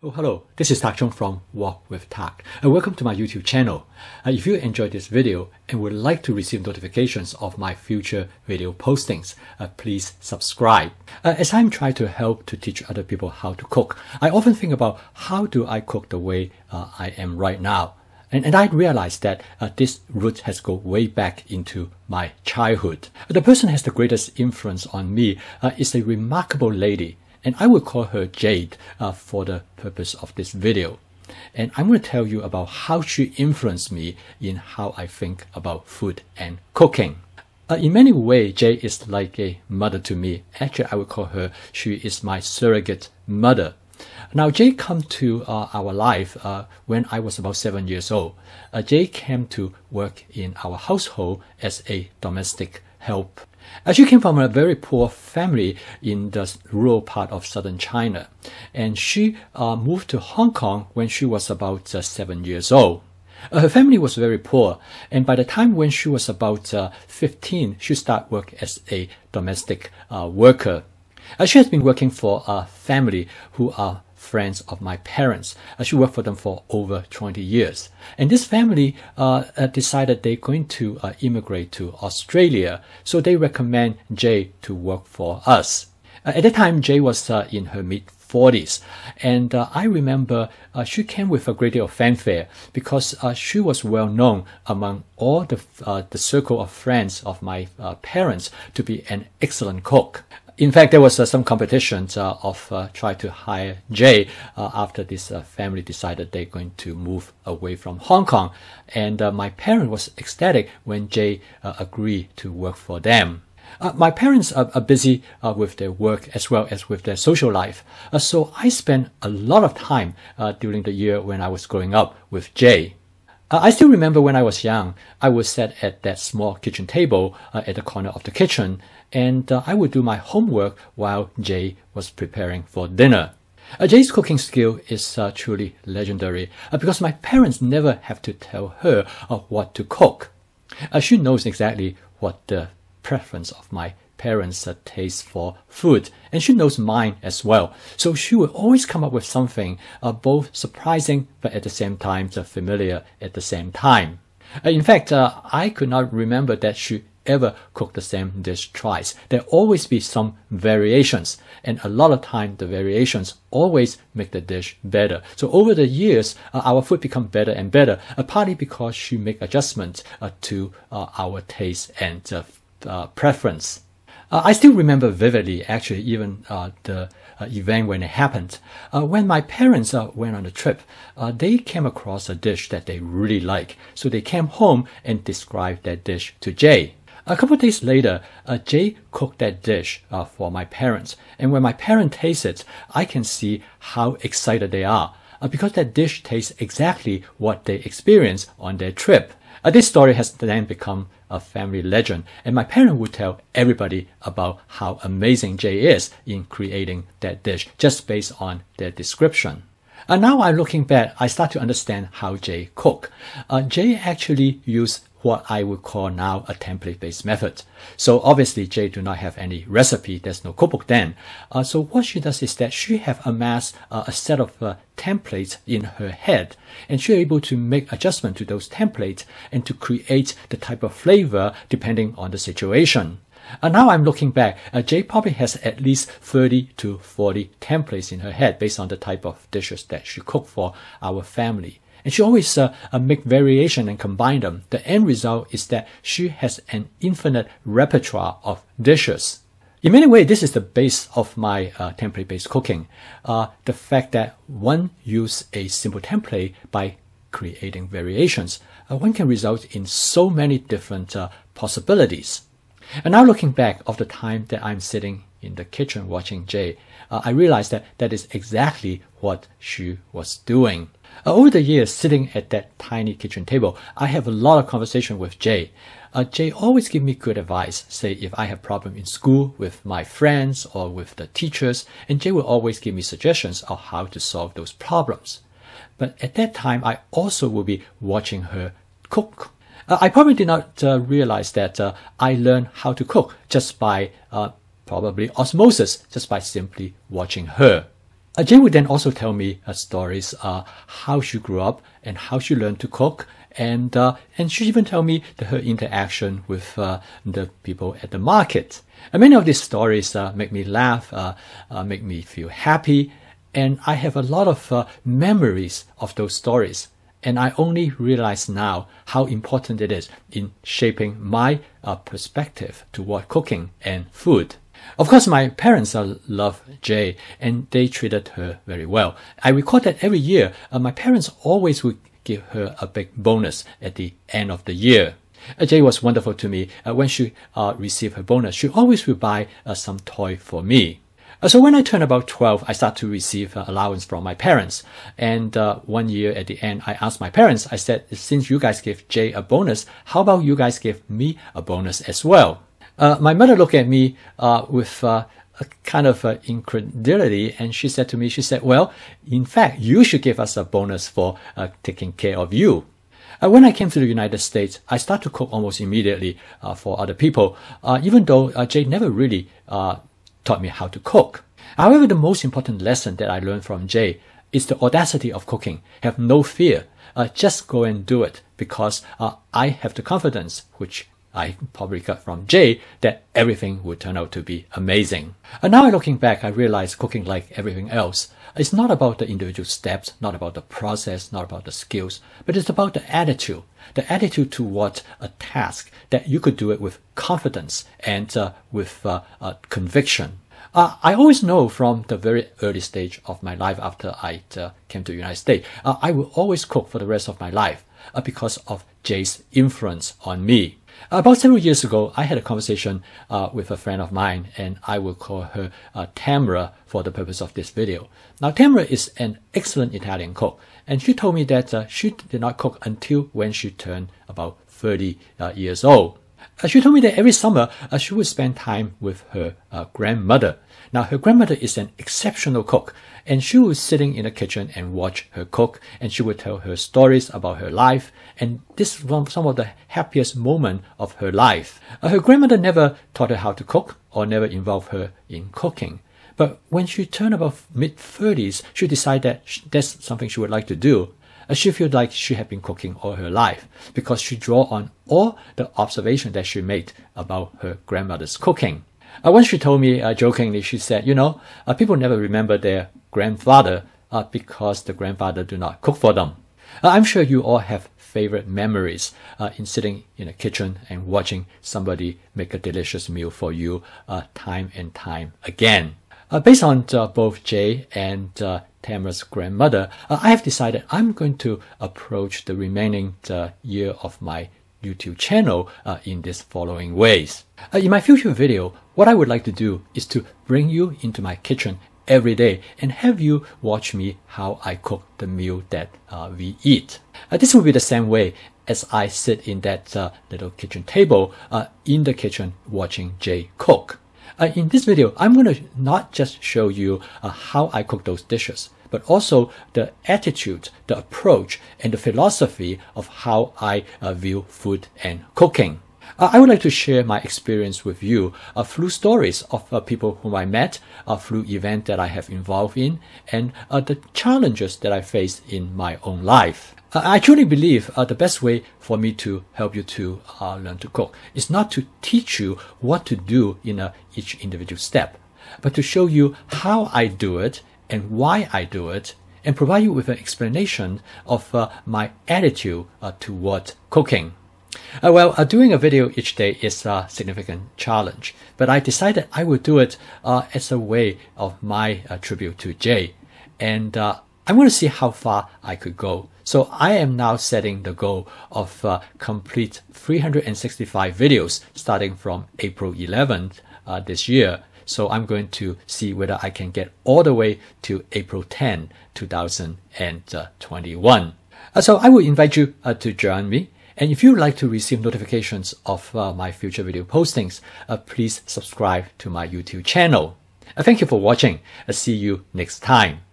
Oh, hello, this is Tak Chung from Walk with Tak, and welcome to my YouTube channel. If you enjoyed this video and would like to receive notifications of my future video postings, please subscribe. As I'm trying to help to teach other people how to cook, I often think about how do I cook the way I am right now. And I realized that this root has gone way back into my childhood. The person who has the greatest influence on me is a remarkable lady, and I will call her Jade for the purpose of this video. And I'm going to tell you about how she influenced me in how I think about food and cooking. In many ways, Jade is like a mother to me. Actually, I would call her, she is my surrogate mother. Now, Jade came to our life when I was about 7 years old. Jade came to work in our household as a domestic help. She came from a very poor family in the rural part of southern China, and she moved to Hong Kong when she was about 7 years old. Her family was very poor, and by the time when she was about 15, she started work as a domestic worker. She has been working for a family who are friends of my parents. She worked for them for over 20 years. And this family decided they're going to immigrate to Australia, so they recommend Jay to work for us. At that time, Jay was in her mid-40s, and I remember she came with a great deal of fanfare because she was well known among all the circle of friends of my parents to be an excellent cook. In fact, there was some competition of trying to hire Jay after this family decided they're going to move away from Hong Kong. And my parents was ecstatic when Jay agreed to work for them. My parents are busy with their work as well as with their social life. So I spent a lot of time during the year when I was growing up with Jay. I still remember when I was young, I would sit at that small kitchen table at the corner of the kitchen, and I would do my homework while Jay was preparing for dinner. Jay's cooking skill is truly legendary because my parents never have to tell her what to cook. She knows exactly what the preference of my parents' taste for food, and she knows mine as well. So she will always come up with something both surprising but at the same time familiar at the same time. In fact, I could not remember that she ever cooked the same dish twice. There always be some variations, and a lot of time the variations always make the dish better. So over the years, our food become better and better, partly because she make adjustments to our taste and preference. I still remember vividly, actually, even the event when it happened. When my parents went on a trip, they came across a dish that they really like. So they came home and described that dish to Jay. A couple of days later, Jay cooked that dish for my parents. And when my parents taste it, I can see how excited they are because that dish tastes exactly what they experienced on their trip. This story has then become a family legend, and my parents would tell everybody about how amazing Jay is in creating that dish just based on their description. And now I'm looking back, I start to understand how Jay cooked. Jay actually used what I would call now a template-based method. So obviously Jay do not have any recipe, there's no cookbook then. So what she does is that she have amassed a set of templates in her head, and she's able to make adjustment to those templates and to create the type of flavor depending on the situation. Now I'm looking back, Jay probably has at least 30 to 40 templates in her head based on the type of dishes that she cooked for our family. And she always make variation and combine them. The end result is that she has an infinite repertoire of dishes. In many ways, this is the base of my template-based cooking. The fact that one use a simple template by creating variations, one can result in so many different possibilities. And now looking back of the time that I'm sitting in the kitchen watching Jay, I realized that that is exactly what she was doing. Over the years, sitting at that tiny kitchen table, I have a lot of conversation with Jay. Jay always give me good advice, say if I have problem in school with my friends or with the teachers, and Jay will always give me suggestions of how to solve those problems. But at that time, I also will be watching her cook. I probably did not realize that I learned how to cook just by probably osmosis, just by simply watching her. Jay would then also tell me stories, how she grew up and how she learned to cook. And she even tell me her interaction with the people at the market. And many of these stories make me laugh, make me feel happy. And I have a lot of memories of those stories. And I only realize now how important it is in shaping my perspective toward cooking and food. Of course, my parents love Jay, and they treated her very well. I recall that every year, my parents always would give her a big bonus at the end of the year. Jay was wonderful to me. When she received her bonus, she always would buy some toy for me. So when I turned about 12, I started to receive allowance from my parents. And one year at the end, I asked my parents, I said, since you guys gave Jay a bonus, how about you guys give me a bonus as well? My mother looked at me with a kind of incredulity, and she said to me, well, in fact, you should give us a bonus for taking care of you. When I came to the United States, I started to cook almost immediately for other people, even though Jay never really taught me how to cook. However, the most important lesson that I learned from Jay is the audacity of cooking. Have no fear. Just go and do it, because I have the confidence, which I probably got from Jay, that everything would turn out to be amazing. And now looking back, I realize cooking, like everything else, it's not about the individual steps, not about the process, not about the skills, but it's about the attitude toward a task, that you could do it with confidence and with conviction. I always know from the very early stage of my life after I came to the United States, I will always cook for the rest of my life because of Jay's influence on me. About several years ago, I had a conversation with a friend of mine, and I will call her Tamara for the purpose of this video. Now, Tamara is an excellent Italian cook, and she told me that she did not cook until when she turned about 30 years old. She told me that every summer she would spend time with her grandmother. Now, her grandmother is an exceptional cook, and she was sitting in the kitchen and watch her cook, and she would tell her stories about her life, and this was some of the happiest moments of her life. Her grandmother never taught her how to cook or never involved her in cooking. But when she turned about mid-30s, she decided that that's something she would like to do. She feels like she had been cooking all her life because she drew on all the observation that she made about her grandmother's cooking. Once she told me jokingly, she said, people never remember their grandfather because the grandfather do not cook for them. I'm sure you all have favorite memories in sitting in a kitchen and watching somebody make a delicious meal for you time and time again. Based on both Jay and Tamara's grandmother, I have decided I'm going to approach the remaining year of my YouTube channel in these following ways. In my future video, what I would like to do is to bring you into my kitchen every day and have you watch me how I cook the meal that we eat. This will be the same way as I sit in that little kitchen table in the kitchen watching Jay cook. In this video, I'm going to not just show you how I cook those dishes, but also the attitude, the approach, and the philosophy of how I view food and cooking. I would like to share my experience with you through stories of people whom I met, through events that I have involved in, and the challenges that I faced in my own life. I truly believe the best way for me to help you to learn to cook is not to teach you what to do in each individual step, but to show you how I do it and why I do it, and provide you with an explanation of my attitude toward cooking. Doing a video each day is a significant challenge, but I decided I would do it as a way of my tribute to Jay, and I'm going to see how far I could go. So I am now setting the goal of complete 365 videos starting from April 11th this year. So I'm going to see whether I can get all the way to April 10, 2021. So I will invite you to join me. And if you would like to receive notifications of my future video postings, please subscribe to my YouTube channel. Thank you for watching. See you next time.